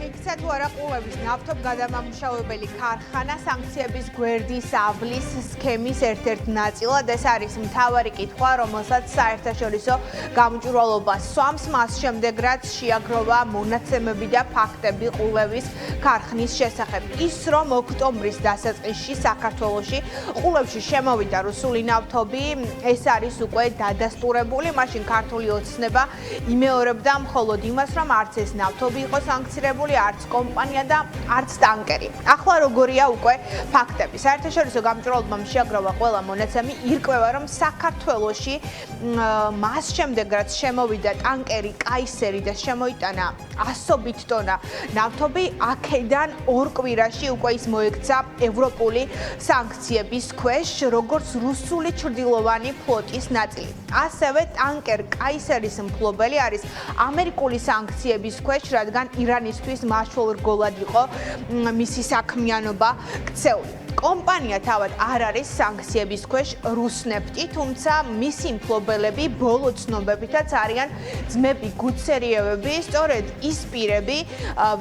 იქცა თუ არა ყურების ნავთობგადამამუშავებელი ქარხანა სანქციების გვერდის ავლის სქემის ერთ-ერთ ნაწილად. ეს არის მთავარი კითხვა, რომელსაც საერთაშორისო გამჭვირვალობა სვამს. მას შემდეგ, რაც შეაგროვა მონაცემები და ფაქტები ყურების ქარხნის შესახებ. ის, რომ ოქტომბრის დასაწყისში საქართველოში ყურებში შემოვიდა რუსული ნავთობი, ეს არის უკვე დადასტურებული. მაშინ ქართული ოცნება იმეორებდა მხოლოდ იმას, რომ არც ეს ნავთობი იყო სანქცირებული, არც კომპანია და არც ტანკერი. ახლა როგორია უკვე ფაქტები. საერთაშორისო გამჭვირვალობამ შეაგროვა ყველა მონაცემი, ირკვევა, რომ საქართველოში მას შემდეგ, რაც შემოვიდა ტანკერი კაისერი და შემოიტანა ასობით ტონა ნავთობი, აქედან ორ კვირაში უკვე ის მოექცა ევროპული სანქციების ქვეშ, როგორც რუსული ჩრდილოვანი ფლოტის ნაწილი. ასევე ტანკერ კაისერის მფლობელი არის ამერიკული სანქციების ქვეშ, რადგან ირანისთვის მაშველრგოლად იყო მისი საქმიანობა ქცეული. კომპანია თავად არ არის სანქციების ქვეშ რუსნეფტი, თუმცა მისი მფლობელები ბოლო ცნობებითაც არიან ძმები გუცერიევები, სწორედ ის პირები,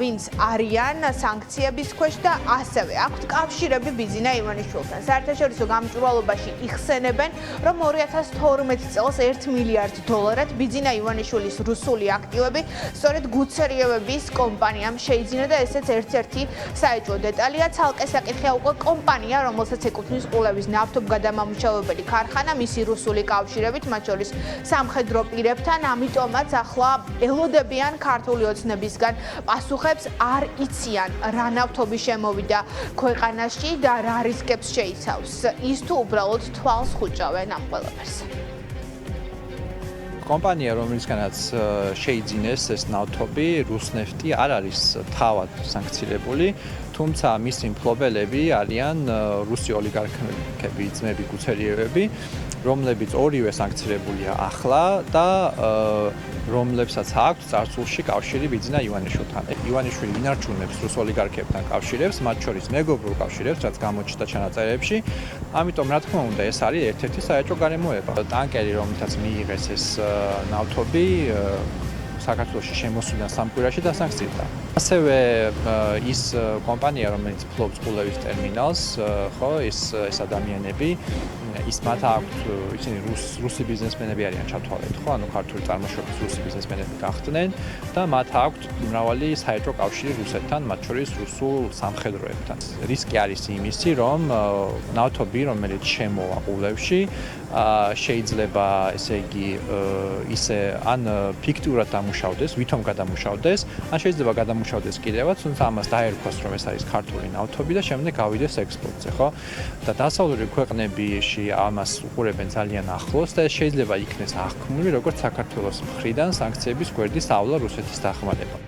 ვინც არიან სანქციების ქვეშ და ასევე აქვთ კავშირები ბიძინა ივანიშვილთან. საერთაშორისო გამჭვირვალობაში იხსენებენ, რომ 2012 წელს $1 მილიარდ ბიძინა ივანიშვილის რუსული აქტივები სწორედ გუცერიევების კომპანიამ შეიძინა და ესეც ერთ-ერთი საეჭვო დეტალია. ცალკე საკითხია უკვე კომპანია, რომელსაც ეკუთვნის ყურების ნავთობგადამამუშავებელი ქარხანა, მისი რუსული კავშირებით, მათ შორის სამხედრო პირებთან, ამიტომაც ახლა ელოდებიან ქართული ოცნებისგან პასუხებს, არ იციან რა ნავთობი შემოვიდა ქვეყანაში და რა რისკებს შეიცავს. ის თუ უბრალოდ თვალს ხუჭავენ ამ ყველაფერს. კომპანია, რომელიცგანაც შეიძინეს ეს ნავთობი, რუსნეფტი არ არის თავად სანქცირებული, თუმცა მისი მფლობელები არიან რუსი ოლიგარქები, ძმები გუცერიევები, რომლებიც ორივე სანქცირებულია ახლა და რომლებსაც აქვთ წარსულში კავშირი ბიძინა ივანიშვილთან. ივანიშვილი ინარჩუნებს რუს ოლიგარქებთან კავშირებს, მათ შორის მეგობრულ კავშირებს, რაც გამოჩნდა ჩანაწერებში. ამიტომ, რა თქმა უნდა, ეს არის ერთ-ერთი საეჭვო გარემოება. ტანკერი, რომელთაც მიიღეს ეს ნავთობი, საქართველოში შემოსვლიდან სამ კვირაში დასანქცირდა. ასევე ის კომპანია, რომელიც ფლობს ყულევის ტერმინალს, ხო, ეს ადამიანები, მათ აქვთ, ისინი რუსი ბიზნესმენები არიან ჩათვალეთ, ხო, ანუ ქართული წარმოშობის რუსი ბიზნესმენები გახდნენ და მათ აქვთ მრავალი საეჭვო კავშირი რუსეთთან, მათ შორის რუსულ სამხედროებთან. რისკი არის იმისი, რომ ნავთობი, რომელიც შემოვა ყულევში, შეიძლება, ესე იგი, ისე ან ფიქტიურად დამუშავდეს, ვითომ გადამუშავდეს, ან შეიძლება გადამუშავდეს კიდევაც, თუმცა ამას დაერქვას, რომ ეს არის ქართული ნავთობი და შემდეგ გავიდეს ექსპორტზე, ხო? და დასავლური ქვეყნებში ამას უყურებენ ძალიან ახლოს და შეიძლება იქნეს აღქმული, როგორც საქართველოს მხრიდან სანქციების გვერდის ავლა რუსეთის დახმარება.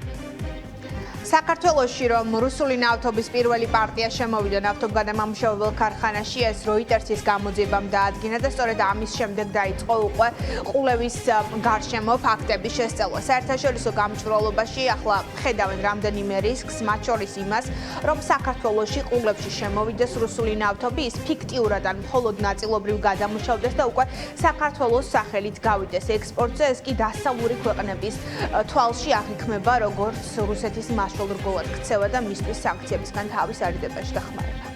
საქართველოში, რომ რუსული ნავთობის პირველი პარტია შემოვიდა ნავთობგადამამუშავებელ ქარხანაში, ეს როიტერსის გამოძიებამ დაადგინა და სწორედ ამის შემდეგ დაიწყო უკვე ყულევის გარშემო ფაქტების შესწავლა. საერთაშორისო გამჭვირვალობაში ახლა ხედავენ რამდენიმე რისკს, მათ შორის იმას, რომ საქართველოში ყულებში შემოვიდეს რუსული ნავთობი, ის ფიქტიურად ან მხოლოდ ნაწილობრივ გადამუშავდეს და უკვე საქართველოს სახელით გავიდეს ექსპორტზე, ეს კი დასავლური ქვეყნების თვალში აღიქმება, როგორც რუსეთის მაშველრგოლად ქცევა და მისთვის სანქციებისგან თავის არიდებაში დახმარება.